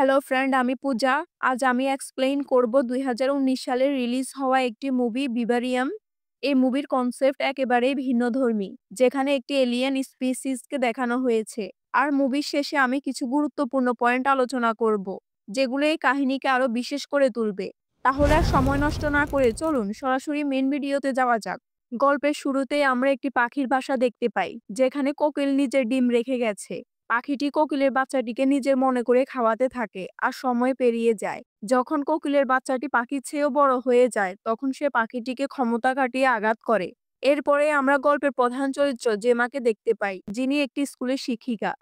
Hello friend, আমি পূজা। আজ আমি এক্সপ্লেইন করব ২০১৯ সালে রিলিজ হওয়া একটি মুভি ভিভারিয়াম। এই মুভির কনসেপ্ট একেবারেই ভিন্নধর্মী, যেখানে একটি এলিয়েন স্পিসিসকে দেখানো হয়েছে। আর মুভির শেষে আমি কিছু গুরুত্বপূর্ণ পয়েন্ট আলোচনা করব, যেগুলো এই কাহিনীকে আরো বিশেষ করে তুলবে। তাহলে আর সময় নষ্ট না করে চলুন সরাসরি মেন ভিডিওতে যাওয়া যাক। গল্পের শুরুতেই আমরা একটি পাখির বাসা দেখতে পাই, যেখানে কোকিল নিজের ডিম রেখে গেছে। পাখিটি কোকিলের বাচ্চাটিকে নিজের মনে করে খাওয়াতে থাকে আর সময় পেরিয়ে যায়। যখন কোকিলের বাচ্চাটি পাখির চেয়েও বড় হয়ে যায়, তখন সে পাখিটিকে ক্ষমতা কাটিয়ে আঘাত করে। এরপরে আমরা গল্পের প্রধান চরিত্র জেমাকে দেখতে পাই, যিনি একটি স্কুলের শিক্ষিকা।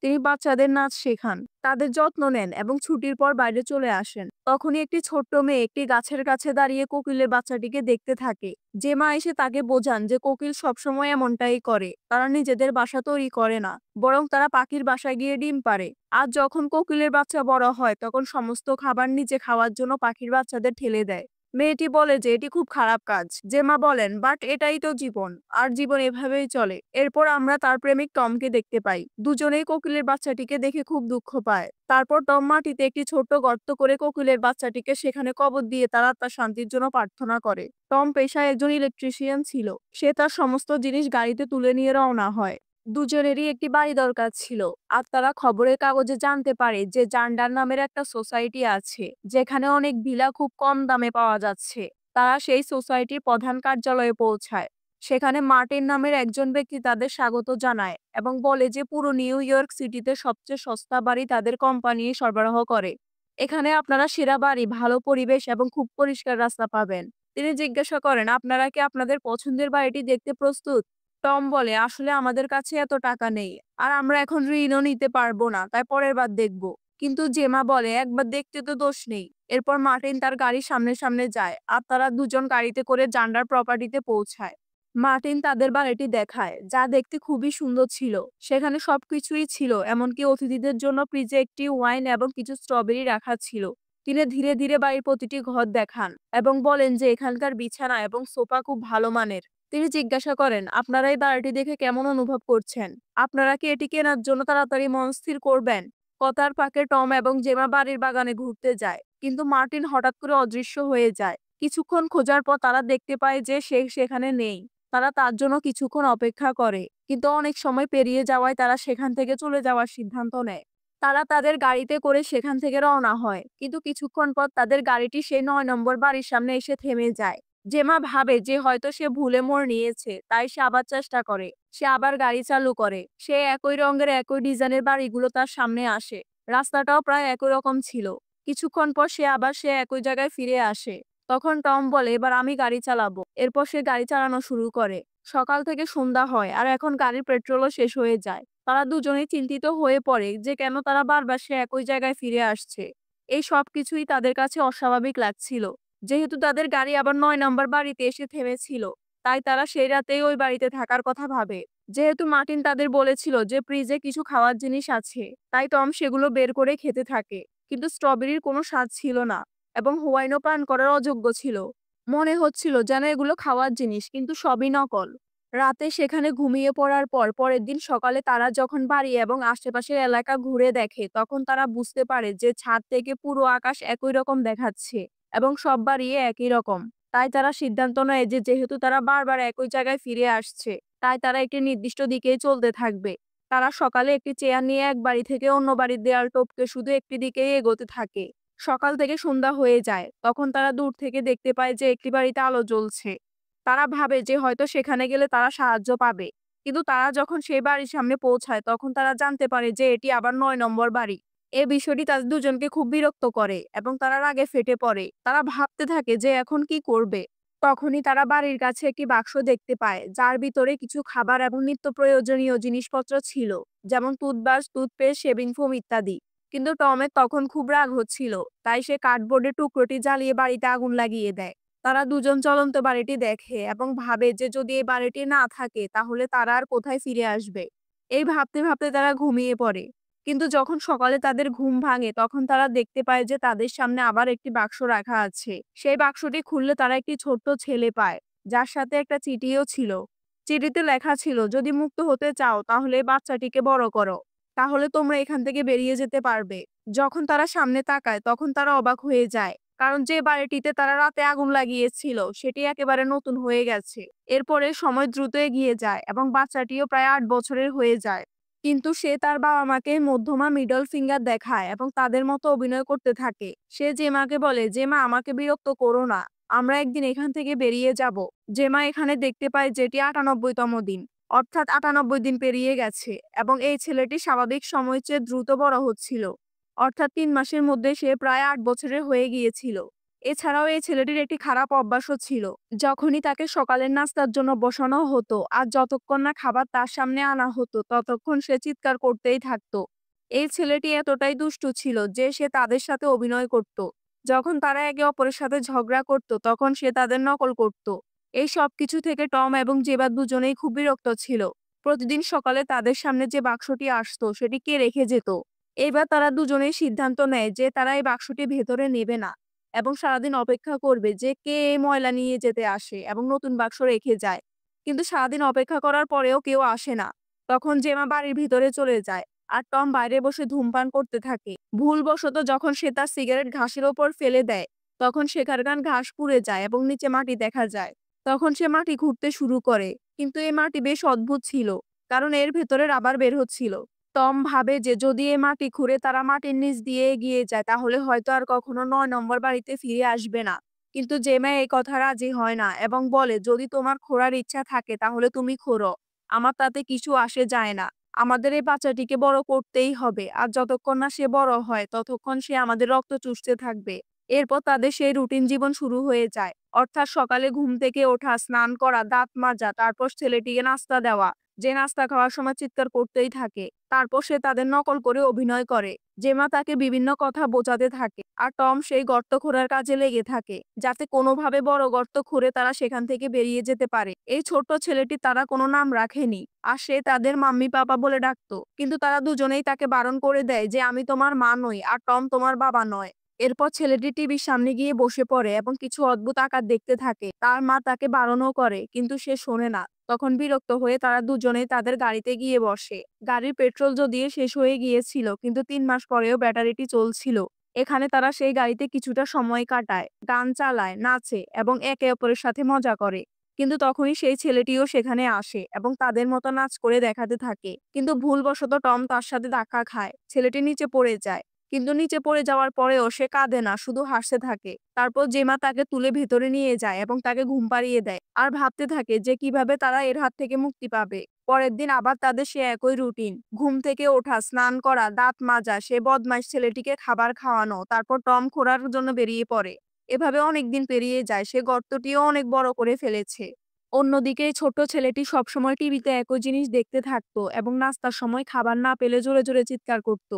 তিনি বাচ্চাদের নাচ শেখান, তাদের যত্ন নেন এবং ছুটির পর বাইরে চলে আসেন। তখনই একটি ছোট্ট মেয়ে একটি গাছের কাছে দাঁড়িয়ে কোকিলের বাচ্চাটিকে দেখতে থাকে। জেমা এসে তাকে বোঝান যে কোকিল সবসময় এমনটাই করে, তারা নিজেদের বাসা তৈরি করে না, বরং তারা পাখির বাসায় গিয়ে ডিম পাড়ে। আর যখন কোকিলের বাচ্চা বড় হয়, তখন সমস্ত খাবার নিজে খাওয়ার জন্য পাখির বাচ্চাদের ঠেলে দেয়। মেয়েটি বলে যে এটি খুব খারাপ কাজ। জেমা বলেন, বাট এটাই তো জীবন, আর জীবন এভাবেই চলে। এরপর আমরা তার প্রেমিক টমকে দেখতে পাই। দুজনেই কোকিলের বাচ্চাটিকে দেখে খুব দুঃখ পায়। তারপর টম মাটিতে একটি ছোট্ট গর্ত করে কোকিলের বাচ্চাটিকে সেখানে কবর দিয়ে তার আত্মার শান্তির জন্য প্রার্থনা করে। টম পেশায় একজন ইলেকট্রিশিয়ান ছিল। সে তার সমস্ত জিনিস গাড়িতে তুলে নিয়ে রওনা হয়। দুজনেরই একটি বাড়ি দরকার ছিল, আর তারা খবরের কাগজে জানতে পারে যে জান্ডার নামের একটা সোসাইটি আছে, যেখানে অনেক ভিলা খুব কম দামে পাওয়া যাচ্ছে। তারা সেই সোসাইটির প্রধান কার্যালয়ে পৌঁছায়। সেখানে মার্টিন নামের একজন ব্যক্তি তাদের স্বাগত জানায় এবং বলে যে পুরো নিউ ইয়র্ক সিটিতে সবচেয়ে সস্তা বাড়ি তাদের কোম্পানি সরবরাহ করে। এখানে আপনারা সেরা বাড়ি, ভালো পরিবেশ এবং খুব পরিষ্কার রাস্তা পাবেন। তিনি জিজ্ঞাসা করেন, আপনারা কি আপনাদের পছন্দের বাড়িটি দেখতে প্রস্তুত? টম বলে, আসলে আমাদের কাছে এত টাকা নেই, আর আমরা এখন ঋণও নিতে পারবো না, তাই পরের বার দেখব। কিন্তু জেমা বলে, একবার দেখতে তো দোষ নেই। এরপর মার্টিন তার গাড়ির সামনে সামনে যায়, আর তারা দুজন গাড়িতে করে জান্ডার প্রপার্টিতে পৌঁছায়। মার্টিন তাদের বাড়িটি দেখায়, যা দেখতে খুবই সুন্দর ছিল। সেখানে সবকিছুই ছিল, এমনকি অতিথিদের জন্য ফ্রিজে একটি ওয়াইন এবং কিছু স্ট্রবেরি রাখা ছিল। তিনি ধীরে ধীরে বাড়ির প্রতিটি ঘর দেখান এবং বলেন যে এখানকার বিছানা এবং সোফা খুব ভালো মানের। তিনি জিজ্ঞাসা করেন, আপনারা এই বাড়িটি দেখে কেমন অনুভব করছেন? আপনারা কি এটি কেনার জন্য তাড়াতাড়ি মন স্থির করবেন? কথার ফাঁকে টম এবং জেমা বাড়ির বাগানে ঘুরতে যায়, কিন্তু মার্টিন হঠাৎ করে অদৃশ্য হয়ে যায়। কিছুক্ষণ খোঁজার পর তারা দেখতে পায় যে সে সেখানে নেই। তারা তার জন্য কিছুক্ষণ অপেক্ষা করে, কিন্তু অনেক সময় পেরিয়ে যাওয়ায় তারা সেখান থেকে চলে যাওয়ার সিদ্ধান্ত নেয়। তারা তাদের গাড়িতে করে সেখান থেকে রওনা হয়, কিন্তু কিছুক্ষণ পর তাদের গাড়িটি সেই ৯ নম্বর বাড়ির সামনে এসে থেমে যায়। জেমা ভাবে যে হয়তো সে ভুলে মোড় নিয়েছে, তাই সে আবার চেষ্টা করে। সে আবার গাড়ি চালু করে। সে একই রঙের একই ডিজাইনের বাড়িগুলো তার সামনে আসে। রাস্তাটাও প্রায় একই রকম ছিল। কিছুক্ষণ পর সে একই জায়গায় ফিরে আসে। তখন টম বলে, এবার আমি গাড়ি চালাবো। এরপর সে গাড়ি চালানো শুরু করে। সকাল থেকে সন্ধ্যা হয়, আর এখন গাড়ির পেট্রোলও শেষ হয়ে যায়। তারা দুজনেই চিন্তিত হয়ে পড়ে যে কেন তারা বারবার সে একই জায়গায় ফিরে আসছে। এই সবকিছুই তাদের কাছে অস্বাভাবিক লাগছিল। যেহেতু তাদের গাড়ি আবার ৯ নম্বর বাড়িতে এসে থেমেছিল, তাই তারা সেই রাতেই ওই বাড়িতে থাকার কথা ভাবে। যেহেতু মার্টিন তাদের বলেছিল যে ফ্রিজে কিছু খাওয়ার জিনিস আছে, তাই টম সেগুলো বের করে খেতে থাকে। কিন্তু স্ট্রবেরির কোনো স্বাদ ছিল না, এবং হোয়াইনও পান করার অযোগ্য ছিল। মনে হচ্ছিল যেন এগুলো খাওয়ার জিনিস, কিন্তু সবই নকল। রাতে সেখানে ঘুমিয়ে পড়ার পর পরের দিন সকালে তারা যখন বাড়ি এবং আশেপাশের এলাকা ঘুরে দেখে, তখন তারা বুঝতে পারে যে ছাদ থেকে পুরো আকাশ একই রকম দেখাচ্ছে এবং সব বাড়ি একই রকম। তাই তারা সিদ্ধান্ত নেয় যে যেহেতু তারা বারবার একই জায়গায় ফিরে আসছে, তাই তারা একটি নির্দিষ্ট দিকেই চলতে থাকবে। তারা সকালে একটি চেয়ার নিয়ে এক বাড়ি থেকে অন্য বাড়ির দেয়াল টপকে শুধু একটি দিকেই এগোতে থাকে। সকাল থেকে সন্ধ্যা হয়ে যায়, তখন তারা দূর থেকে দেখতে পায় যে একটি বাড়িতে আলো জ্বলছে। তারা ভাবে যে হয়তো সেখানে গেলে তারা সাহায্য পাবে। কিন্তু তারা যখন সেই বাড়ির সামনে পৌঁছায়, তখন তারা জানতে পারে যে এটি আবার ৯ নম্বর বাড়ি। এই বিষয়টি তাদের দুজনকে খুব বিরক্ত করে এবং তারা রাগে ফেটে পড়ে। তারা ভাবতে থাকে যে এখন কি করবে। তখনই তারা বাড়ির কাছে একটি বাক্স দেখতে পায়, যার ভিতরে কিছু খাবার এবং নিত্য প্রয়োজনীয় জিনিসপত্র ছিল, যেমন টুথব্রাশ, টুথপেস্ট, শেভিং ফোম ইত্যাদি। কিন্তু টমের তখন খুব রাগ হচ্ছিল, তাই সে কার্ডবোর্ডের টুকরোটি জ্বালিয়ে বাড়িতে আগুন লাগিয়ে দেয়। তারা দুজন চলন্ত বাড়িটি দেখে এবং ভাবে যে যদি এই বাড়িটি না থাকে, তাহলে তারা আর কোথায় ফিরে আসবে। এই ভাবতে ভাবতে তারা ঘুমিয়ে পড়ে। কিন্তু যখন সকালে তাদের ঘুম ভাঙে, তখন তারা দেখতে পায় যে তাদের সামনে আবার একটি বাক্স রাখা আছে। সেই বাক্সটি খুললে তারা একটি ছোট্ট ছেলে পায়, যার সাথে একটা চিঠিও ছিল। চিঠিতে লেখা ছিল, যদি মুক্ত হতে চাও তাহলে এই বাচ্চাটিকে বড় করো। তাহলে তোমরা এখান থেকে বেরিয়ে যেতে পারবে। যখন তারা সামনে তাকায় তখন তারা অবাক হয়ে যায়, কারণ যে বাড়িটিতে তারা রাতে আগুন লাগিয়েছিল সেটি একেবারে নতুন হয়ে গেছে। এরপরে সময় দ্রুত এগিয়ে যায় এবং বাচ্চাটিও প্রায় 8 বছরের হয়ে যায়। কিন্তু সে তার বাবা-মাকে মধ্যমা মিডল ফিঙ্গার দেখায় এবং তাদের মতো অভিনয় করতে থাকে। সে জেমাকে বলে, "জেমা, আমাকে বিরক্ত করো না। আমরা একদিন এখান থেকে বেরিয়ে যাব।" জেমা এখানে দেখতে পায় যেটি ৯৮তম দিন। অর্থাৎ ৯৮ দিন পেরিয়ে গেছে এবং এই ছেলেটি স্বাভাবিক সময়ের চেয়ে দ্রুত বড় হচ্ছিল। অর্থাৎ ৩ মাসের মধ্যে সে প্রায় ৮ বছরের হয়ে গিয়েছিল। এছাড়াও এই ছেলেটির একটি খারাপ অভ্যাসও ছিল। যখনই তাকে সকালের নাস্তার জন্য বসানো হতো আর যতক্ষণ না খাবার তার সামনে আনা হতো ততক্ষণ সে চিৎকার করতেই থাকতো। এই ছেলেটি এতটাই দুষ্টু ছিল যে সে তাদের সাথে অভিনয় করত। যখন তারা একে অপরের সাথে ঝগড়া করত তখন সে তাদের নকল করত। এই সবকিছু থেকে টম এবং জেবা দুজনেই খুব বিরক্ত ছিল। প্রতিদিন সকালে তাদের সামনে যে বাক্সটি আসতো সেটি কে রেখে যেত। এবার তারা দুজনেই সিদ্ধান্ত নেয় যে তারা এই বাক্সটি ভেতরে নেবে না এবং সারাদিন অপেক্ষা করবে যে কে এই ময়লা নিয়ে যেতে আসে এবং নতুন বাক্স রেখে যায়। কিন্তু সারাদিন অপেক্ষা করার পরেও কেউ আসে না। তখন জেমা বাড়ির ভিতরে চলে যায় আর টম বাইরে বসে ধূমপান করতে থাকে। ভুলবশত যখন সে তার সিগারেট ঘাসের ওপর ফেলে দেয় তখন সেখানকার ঘাস পুড়ে যায় এবং নিচে মাটি দেখা যায়। তখন সে মাটি খুঁড়তে শুরু করে, কিন্তু এই মাটি বেশ অদ্ভুত ছিল, কারণ এর ভেতরে রাবার বের হচ্ছিল। টম ভাবে যে যদি এই মাটি খুঁড়ে তারা মাটির নিচ দিয়ে এগিয়ে যায় তাহলে হয়তো আর কখনো ৯ নম্বর বাড়িতে ফিরে আসবে না। কিন্তু জেমা এই কথা রাজি হয় না এবং বলে, যদি তোমার খোঁড়ার ইচ্ছা থাকে তাহলে তুমি খোঁড়ো, আমার তাতে কিছু আসে যায় না। আমাদের এই বাচ্চাটিকে বড় করতেই হবে, আর যতক্ষণ না সে বড় হয় ততক্ষণ সে আমাদের রক্ত চুষতে থাকবে। এরপর তাদের সেই রুটিন জীবন শুরু হয়ে যায়। অর্থাৎ সকালে ঘুম থেকে ওঠা, স্নান করা, দাঁত মাজা, তারপর ছেলেটিকে নাস্তা দেওয়া, যে নাস্তা খাওয়ার সময় চিৎকার করতেই থাকে। তারপর সে তাদের নকল করে অভিনয় করে। জেমা তাকে বিভিন্ন কথা বোঝাতে থাকে আর টম সেই গর্ত খোঁড়ার কাজে লেগে থাকে, যাতে কোনোভাবে বড় গর্ত খুঁড়ে তারা সেখান থেকে বেরিয়ে যেতে পারে। এই ছোট্ট ছেলেটি তারা কোনো নাম রাখেনি আর সে তাদের মাম্মি পাপা বলে ডাকতো, কিন্তু তারা দুজনেই তাকে বারণ করে দেয় যে আমি তোমার মা নই আর টম তোমার বাবা নয়। এরপর ছেলেটি টিভির সামনে গিয়ে বসে পড়ে এবং কিছু অদ্ভুত আকার দেখতে থাকে। তার মা তাকে বারণও করে, কিন্তু সে শোনে না। তখন বিরক্ত হয়ে তারা দুজনেই তাদের গাড়িতে গিয়ে বসে। গাড়ির পেট্রোল যদিও শেষ হয়ে গিয়েছিল, কিন্তু ৩ মাস পরেও ব্যাটারিটি চলছিল। এখানে তারা সেই গাড়িতে কিছুটা সময় কাটায়, গান চালায়, নাচে এবং একে অপরের সাথে মজা করে। কিন্তু তখনই সেই ছেলেটিও সেখানে আসে এবং তাদের মতো নাচ করে দেখাতে থাকে। কিন্তু ভুলবশত টম তার সাথে ধাক্কা খায়। ছেলেটি নিচে পড়ে যায়। কিন্তু নিচে পড়ে যাওয়ার পরেও সে কাঁদে না, শুধু হাসতে থাকে। তারপর জেমা তাকে তুলে ভেতরে নিয়ে যায় এবং তাকে ঘুম পাড়িয়ে দেয় আর ভাবতে থাকে যে কিভাবে তারা এর হাত থেকে মুক্তি পাবে। পরের দিন আবার তাদের সে একই রুটিন, ঘুম থেকে ওঠা, স্নান করা, দাঁত মাজা, সে বদমাইশ ছেলেটিকে খাবার খাওয়ানো, তারপর টম খোঁড়ার জন্য বেরিয়ে পড়ে। এভাবে অনেকদিন পেরিয়ে যায়, সে গর্তটিও অনেক বড় করে ফেলেছে। অন্যদিকে এই ছোট্ট ছেলেটি সবসময় টিভিতে একই জিনিস দেখতে থাকতো এবং নাস্তার সময় খাবার না পেলে জোরে জোরে চিৎকার করত।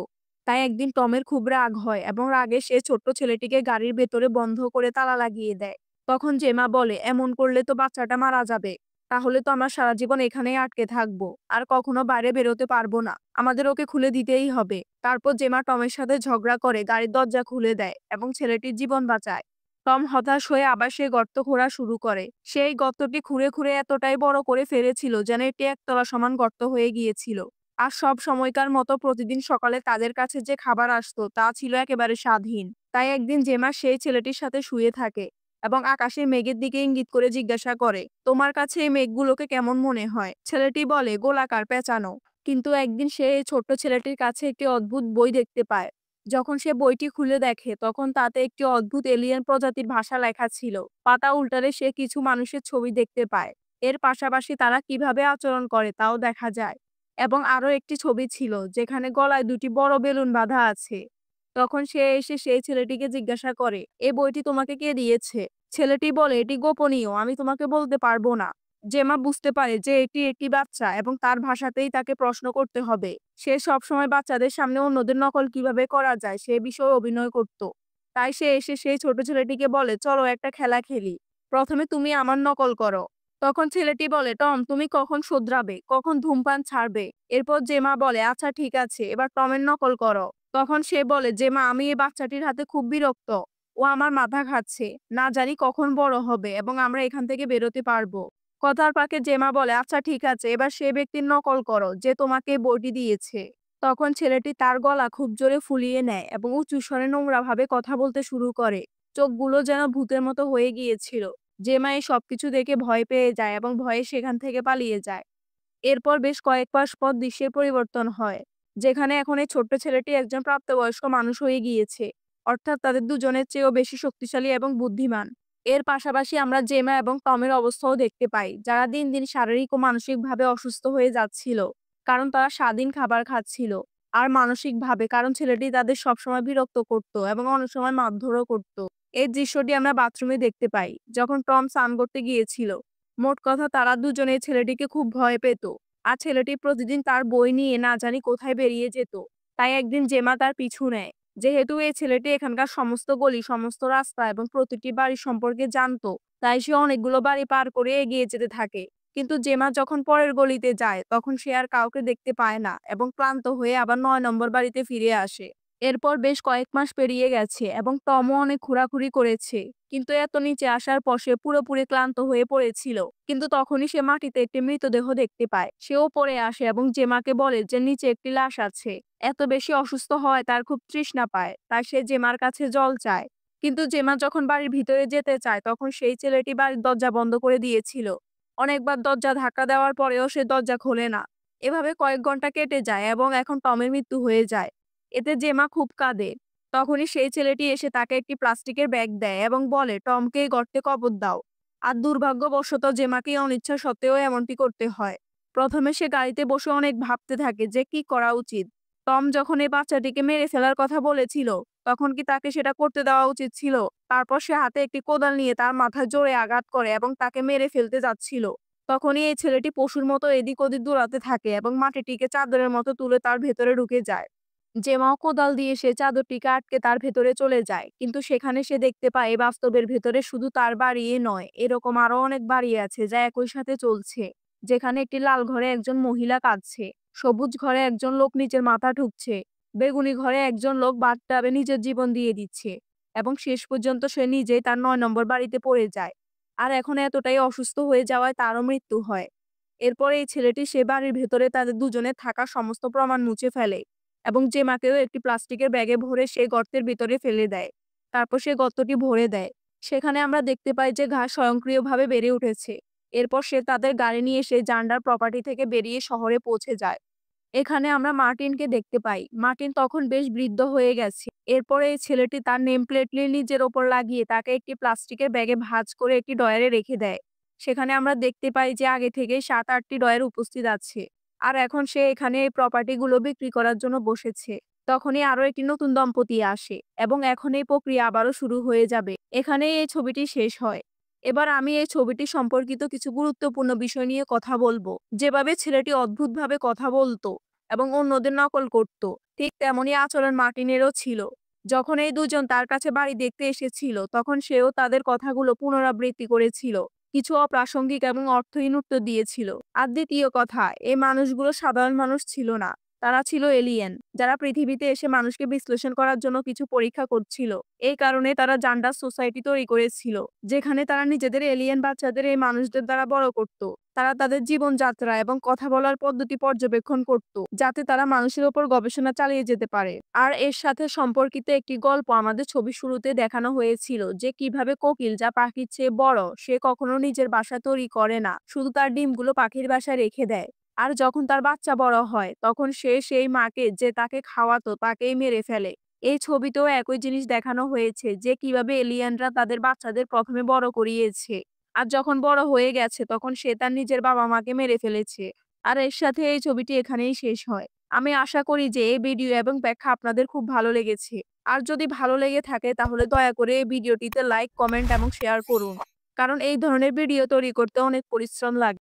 তাই একদিন টমের খুব রাগ হয় এবং রাগে সে ছোট্ট ছেলেটিকে গাড়ির ভেতরে বন্ধ করে তালা লাগিয়ে দেয়। তখন জেমা বলে, এমন করলে তো বাচ্চাটা মারা যাবে। তাহলে তো আমরা সারা জীবন এখানেই আটকে থাকবো আর কখনো বাইরে বেরোতে পারবো না। আমাদের ওকে খুলে দিতেই হবে। তারপর জেমা টমের সাথে ঝগড়া করে গাড়ির দরজা খুলে দেয় এবং ছেলেটির জীবন বাঁচায়। টম হতাশ হয়ে আবার সেই গর্ত খোঁড়া শুরু করে। সেই গর্তটি খুঁড়ে খুঁড়ে এতটাই বড় করে ফেলেছিল যেন এটি একতলা সমান গর্ত হয়ে গিয়েছিল। আর সব সময়কার মতো প্রতিদিন সকালে তাদের কাছে যে খাবার আসতো তা ছিল একেবারে স্বাদহীন। তাই একদিন জেমা সেই ছেলেটির সাথে শুয়ে থাকে এবং আকাশের মেঘের দিকে ইঙ্গিত করে জিজ্ঞাসা করে, তোমার কাছে এই মেঘগুলোকে কেমন মনে হয়? ছেলেটি বলে, গোলাকার, পেঁচানো। কিন্তু একদিন সে এই ছোট্ট ছেলেটির কাছে একটি অদ্ভুত বই দেখতে পায়। যখন সে বইটি খুলে দেখে তখন তাতে একটি অদ্ভুত এলিয়েন প্রজাতির ভাষা লেখা ছিল। পাতা উল্টালে সে কিছু মানুষের ছবি দেখতে পায়। এর পাশাপাশি তারা কিভাবে আচরণ করে তাও দেখা যায়। এবং আরো একটি ছবি ছিল যেখানে গলায় দুটি বড় বেলুন বাঁধা আছে। তখন সে এসে সেই ছেলেটিকে জিজ্ঞাসা করে, এই বইটি তোমাকে কে দিয়েছে? ছেলেটি বলে, এটি গোপনীয়, আমি তোমাকে বলতে পারবো না। জেমা বুঝতে পারে যে এটি একটি বাচ্চা এবং তার ভাষাতেই তাকে প্রশ্ন করতে হবে। সে সবসময় বাচ্চাদের সামনে অন্যদের নকল কিভাবে করা যায় সে বিষয়ে অভিনয় করত। তাই সে এসে সেই ছোট ছেলেটিকে বলে, চলো একটা খেলা খেলি। প্রথমে তুমি আমার নকল করো। তখন ছেলেটি বলে, টম, তুমি কখন শুধরাবে, কখন ধূমপান ছাড়বে? এরপর জেমা বলে, আচ্ছা ঠিক আছে, এবার টমের নকল করো। তখন সে বলে, জেমা, আমি এই বাচ্চাটির হাতে খুব বিরক্ত। ও আমার মাথা খাচ্ছে। না জানি কখন বড় হবে এবং আমরা এখান থেকে বেরোতে পারবো। কথার ফাঁকে জেমা বলে, আচ্ছা ঠিক আছে, এবার সে ব্যক্তির নকল করো যে তোমাকে বইটি দিয়েছে। তখন ছেলেটি তার গলা খুব জোরে ফুলিয়ে নেয় এবং উঁচু স্বরে নোংরাভাবে কথা বলতে শুরু করে। চোখগুলো যেন ভূতের মতো হয়ে গিয়েছিল। জেমা এই সবকিছু দেখে ভয় পেয়ে যায় এবং ভয়ে সেখান থেকে পালিয়ে যায়। এরপর বেশ কয়েক মাস পর দৃশ্যের পরিবর্তন হয়, যেখানে এখন এই ছোট্ট ছেলেটি একজন প্রাপ্তবয়স্ক মানুষ হয়ে গিয়েছে। অর্থাৎ তাদের দুজনের চেয়েও বেশি শক্তিশালী এবং বুদ্ধিমান। এর পাশাপাশি আমরা জেমা এবং টমের অবস্থাও দেখতে পাই, যারা দিন দিন শারীরিক ও মানসিকভাবে অসুস্থ হয়ে যাচ্ছিল, কারণ তারা স্বাধীন খাবার খাচ্ছিল। আর মানসিকভাবে কারণ ছেলেটি তাদের সবসময় বিরক্ত করত এবং অনেক সময় মারধরও করত। এই দৃশ্যটি আমরা বাথরুমে দেখতে পাই, যখন টম স্নান করতে গিয়েছিল। মোট কথা তারা দুজনে ছেলেটিকে খুব ভয় পেত। আর ছেলেটি প্রতিদিন তার বই নিয়ে না জানি কোথায় বেরিয়ে যেত। তাই একদিন জেমা তার পিছু নেয়। যেহেতু এই ছেলেটি এখানকার সমস্ত গলি, সমস্ত রাস্তা এবং প্রতিটি বাড়ি সম্পর্কে জানতো, তাই সে অনেকগুলো বাড়ি পার করে এগিয়ে যেতে থাকে। কিন্তু জেমা যখন পরের গলিতে যায়, তখন সে আর কাউকে দেখতে পায় না এবং ক্লান্ত হয়ে আবার ৯ নম্বর বাড়িতে ফিরে আসে। এরপর বেশ কয়েক মাস পেরিয়ে গেছে এবং টমও অনেক ঘোরাঘুরি করেছে। কিন্তু এত নিচে আসার পর সে পুরোপুরি ক্লান্ত হয়ে পড়েছিল। কিন্তু তখনই সে মাটিতে একটি মৃতদেহ দেখতে পায়। সেও পড়ে আসে এবং জেমাকে বলে যে নিচে একটি লাশ আছে। এত বেশি অসুস্থ হয় তার খুব তৃষ্ণা পায়, তাই সে জেমার কাছে জল চায়। কিন্তু জেমা যখন বাড়ির ভিতরে যেতে চায়, তখন সেই ছেলেটি বাড়ির দরজা বন্ধ করে দিয়েছিল। অনেকবার দরজা ধাক্কা দেওয়ার পরেও সে দরজা খোলে না। এভাবে কয়েক ঘন্টা কেটে যায় এবং এখন টমের মৃত্যু হয়ে যায়। এতে জেমা খুব কাঁদে। তখনই সেই ছেলেটি এসে তাকে একটি প্লাস্টিকের ব্যাগ দেয় এবং বলে টমকে এই গর্তে কবর দাও। আর দুর্ভাগ্যবশত জেমাকে অনিচ্ছা সত্ত্বেও এমনটি করতে হয়। প্রথমে সে গাড়িতে বসে অনেক ভাবতে থাকে যে কি করা উচিত। টম যখন এই বাচ্চাটিকে মেরে ফেলার কথা বলেছিল, তখন কি তাকে সেটা করতে দেওয়া উচিত ছিল? তারপর সে হাতে একটি কোদাল নিয়ে তার মাথায় জোরে আঘাত করে এবং তাকে মেরে ফেলতে যাচ্ছিল। তখনই এই ছেলেটি পশুর মতো এদিক ওদিক দৌড়াতে থাকে এবং মাটিটিকে চাদরের মতো তুলে তার ভেতরে ঢুকে যায়। জেমাও কোদাল দিয়ে সে চাদরটিকে আটকে তার ভেতরে চলে যায়, কিন্তু সেখানে সে দেখতে পায় বাস্তবের ভেতরে শুধু তার বাড়িই নয়, এরকম আরো অনেক বাড়ি আছে যা একই সাথে চলছে। যেখানে একটি লাল ঘরে একজন মহিলা কাঁদছে, সবুজ ঘরে একজন লোক নিজের মাথা ঠুকছে, বেগুনি ঘরে একজন লোক বাথটাবে নিজের জীবন দিয়ে দিচ্ছে, এবং শেষ পর্যন্ত সে নিজেই তার ৯ নম্বর বাড়িতে পড়ে যায়। আর এখন এতটাই অসুস্থ হয়ে যাওয়ায় তারও মৃত্যু হয়। এরপর এই ছেলেটি সে বাড়ির ভেতরে তাদের দুজনের থাকা সমস্ত প্রমাণ মুছে ফেলে এবং জেমাকেও একটি প্লাস্টিকের ব্যাগে ভরে সে গর্তের ভিতরে ফেলে দেয়। তারপর সে গর্তটি ভরে দেয়। সেখানে আমরা দেখতে পাই যে ঘাস স্বয়ংক্রিয়ভাবে বেড়ে উঠেছে। এরপর সে তাদের গাড়ি নিয়ে এসে জান্ডার প্রপার্টি থেকে বেরিয়ে শহরে পৌঁছে যায়। এখানে আমরা মার্টিনকে দেখতে পাই। মার্টিন তখন বেশ বৃদ্ধ হয়ে গেছে। এরপরে এই ছেলেটি তার নেম প্লেটটি নিজের ওপর লাগিয়ে তাকে একটি প্লাস্টিকের ব্যাগে ভাঁজ করে একটি ডয়ারে রেখে দেয়। সেখানে আমরা দেখতে পাই যে আগে থেকে ৭-৮টি ডয়ার উপস্থিত আছে। আর এখন সে এখানে এই প্রপার্টিগুলো বিক্রি করার জন্য বসেছে। তখনই আরো একটি নতুন দম্পতি আসে এবং এখন এই প্রক্রিয়া আবারও শুরু হয়ে যাবে। এখানেই এই ছবিটি শেষ হয়। এবার আমি এই ছবিটি সম্পর্কিত কিছু গুরুত্বপূর্ণ বিষয় নিয়ে কথা বলবো। যেভাবে ছেলেটি অদ্ভুতভাবে কথা বলতো এবং অন্যদের নকল করত, ঠিক তেমনই আচরণ মার্টিনেরও ছিল। যখন এই দুজন তার কাছে বাড়ি দেখতে এসেছিল, তখন সেও তাদের কথাগুলো পুনরাবৃত্তি করেছিল, কিছু অপ্রাসঙ্গিক এবং অর্থহীন উত্তর দিয়েছিল। আর দ্বিতীয় কথা, এই মানুষগুলো সাধারণ মানুষ ছিল না, তারা ছিল এলিয়েন, যারা পৃথিবীতে এসে মানুষকে বিশ্লেষণ করার জন্য কিছু পরীক্ষা করছিল। এই কারণে তারা জান্ডার সোসাইটি তৈরি করেছিল, যেখানে তারা নিজেদের এলিয়েন বাচ্চাদের এই মানুষদের দ্বারা বড় করত। তারা তাদের জীবনযাত্রা এবং কথা বলার পদ্ধতি পর্যবেক্ষণ করত, যাতে তারা মানুষের ওপর গবেষণা চালিয়ে যেতে পারে। আর এর সাথে সম্পর্কিত একটি গল্প আমাদের ছবির শুরুতে দেখানো হয়েছিল, যে কিভাবে কোকিল, যা পাখির চেয়ে বড়, সে কখনো নিজের বাসা তৈরি করে না, শুধু তার ডিমগুলো পাখির বাসায় রেখে দেয়। আর যখন তার বাচ্চা বড় হয়, তখন সে সেই মাকে যে তাকে খাওয়াতো তাকেই মেরে ফেলে। এই ছবিতেও একই জিনিস দেখানো হয়েছে, যে কিভাবে এলিয়েনরা তাদের বাচ্চাদের প্রথমে বড় করিয়েছে, আর যখন বড় হয়ে গেছে তখন সে তার নিজের বাবা মাকে মেরে ফেলেছে। আর এর সাথে এই ছবিটি এখানেই শেষ হয়। আমি আশা করি যে এই ভিডিও এবং ব্যাখ্যা আপনাদের খুব ভালো লেগেছে। আর যদি ভালো লেগে থাকে তাহলে দয়া করে এই ভিডিওটিতে লাইক, কমেন্ট এবং শেয়ার করুন, কারণ এই ধরনের ভিডিও তৈরি করতে অনেক পরিশ্রম লাগে।